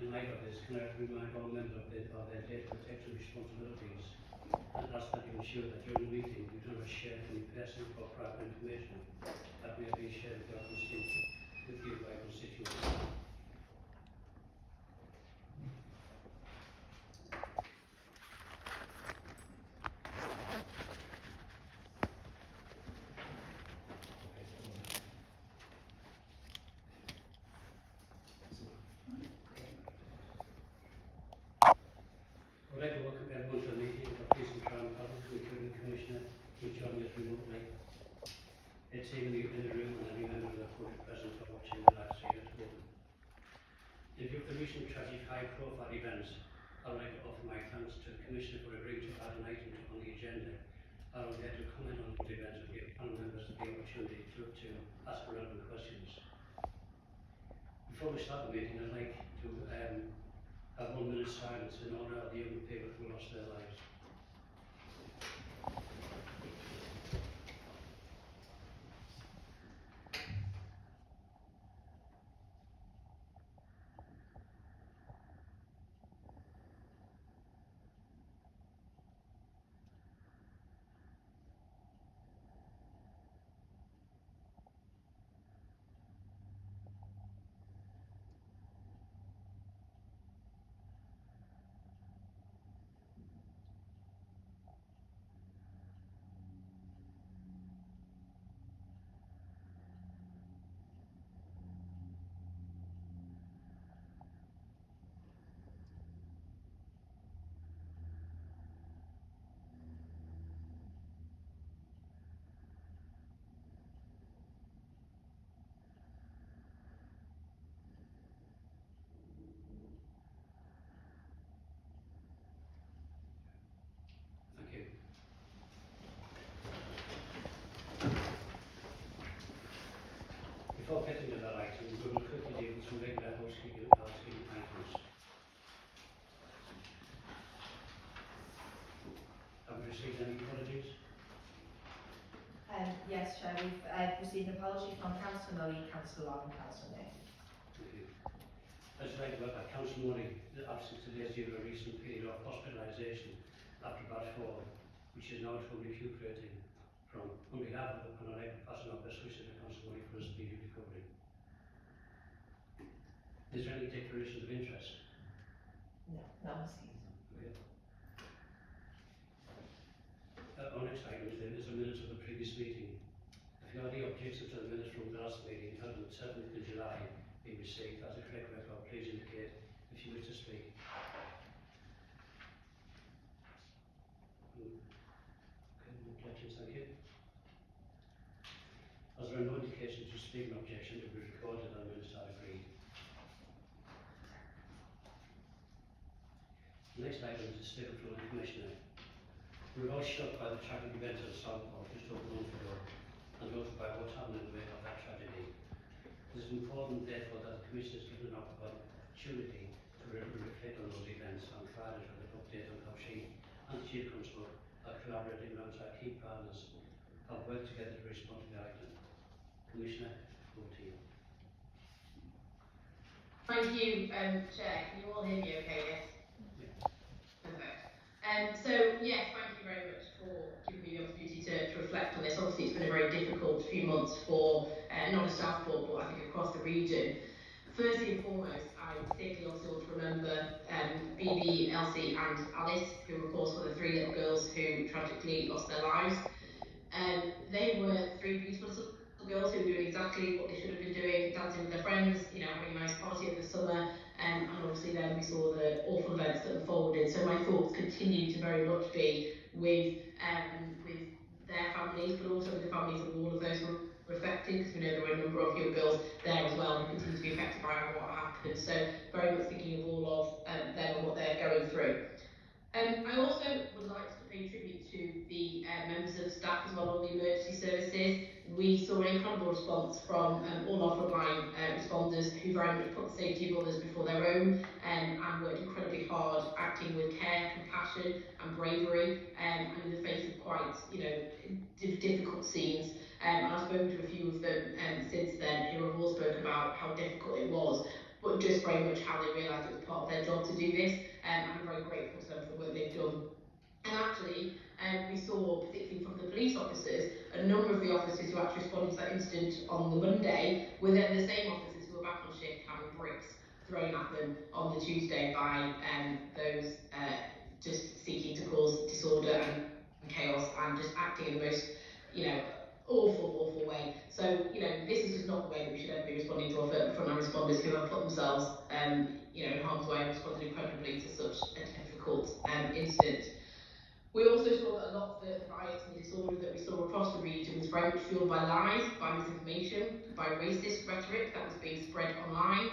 in light of this, can I remind all members of their data protection responsibilities and ask that you ensure that during the meeting you do not share any personal or private information that may be shared with you by constituents. I would like to welcome everyone to the meeting of Police and Crown Public, including Commissioner, who joined us remotely. It's even in the room and any member of the court present for watching the live stream at home. In view of the recent tragic high-profile events, I would like to offer my thanks to the Commissioner for agreeing to add an item on the agenda. I would like to comment on the events and give panel members the opportunity to ask relevant questions. Before we start the meeting, I'd like to have 1 minute's silence in honour of the young people who lost their lives. Thank you. Before getting to that item, we will quickly deal with some regular housekeeping items. Have we received any apologies? Yes, Chair, we've received an apology from Councillor Murray, Councillor Long and Councillor May. Thank you. I'd just like to look at Councillor Murray, the absence today is due to a recent period of hospitalisation after bad fall, which is now recuperating from. On behalf of the panel, I'd like to pass on our best wishes to Councillor Murray for a speedy recovery. Is there any declarations of interest? No, none received. Okay. Our next item is the minutes of the previous meeting. If you have any objections to the minutes from the last meeting held on the 7th of July being received as a correct record, please indicate if you wish to speak. Okay, no objections, thank you. As there are no indications to speak an objection to be recorded, and the minutes are agreed. The next item is a statement from the Commissioner. We were all shocked by the tragic events at Southport just over a month ago, and also by what happened in the wake of that tragedy. It is important, therefore, that the Commissioner is given an opportunity to reflect on those events and provide us with an update on how she and the Chief Constable are collaborating alongside key partners have worked together to respond to the item. Commissioner, over to you. Thank you, Chair. Can you all hear me okay? Yes? Yeah. Perfect. So, yes, thank you very much for giving me the opportunity to reflect on this. Obviously, it's been a very difficult few months for not just Southport, but I think across the region. Firstly and foremost, I particularly also want to remember BB, Elsie and Alice, who of course were the 3 little girls who tragically lost their lives. They were 3 beautiful little girls who were doing exactly what they should have been doing, dancing with their friends, you know, having a nice party over the summer, and obviously then we saw the awful events that unfolded. So my thoughts continue to very much be with their families, but also with the families of all of those who were affected, because we know there were a number of young girls there as well who continue to be affected by what happened. So very much thinking of all of them and what they're going through. I also would like to pay tribute to the members of staff as well on the emergency services. We saw an incredible response from all our frontline responders who very much put the safety of others before their own and worked incredibly hard, acting with care, compassion and bravery, and in the face of quite, you know, difficult scenes. And I've spoken to a few of them since then who have all spoken about how difficult it was. but just very much how they realised it was part of their job to do this, and I'm very grateful to them for the work they've done. And actually, we saw, particularly from the police officers, a number of the officers who actually responded to that incident on the Monday were then the same officers who were back on shift having bricks thrown at them on the Tuesday by those just seeking to cause disorder and chaos and just acting in the most, awful way. So, this is just not the way that we should ever be responding to our frontline responders who have put themselves, in harm's way and responded incredibly to such a difficult incident. We also saw that a lot of the riots and the disorder that we saw across the region was very much fueled by lies, by misinformation, by racist rhetoric that was being spread online,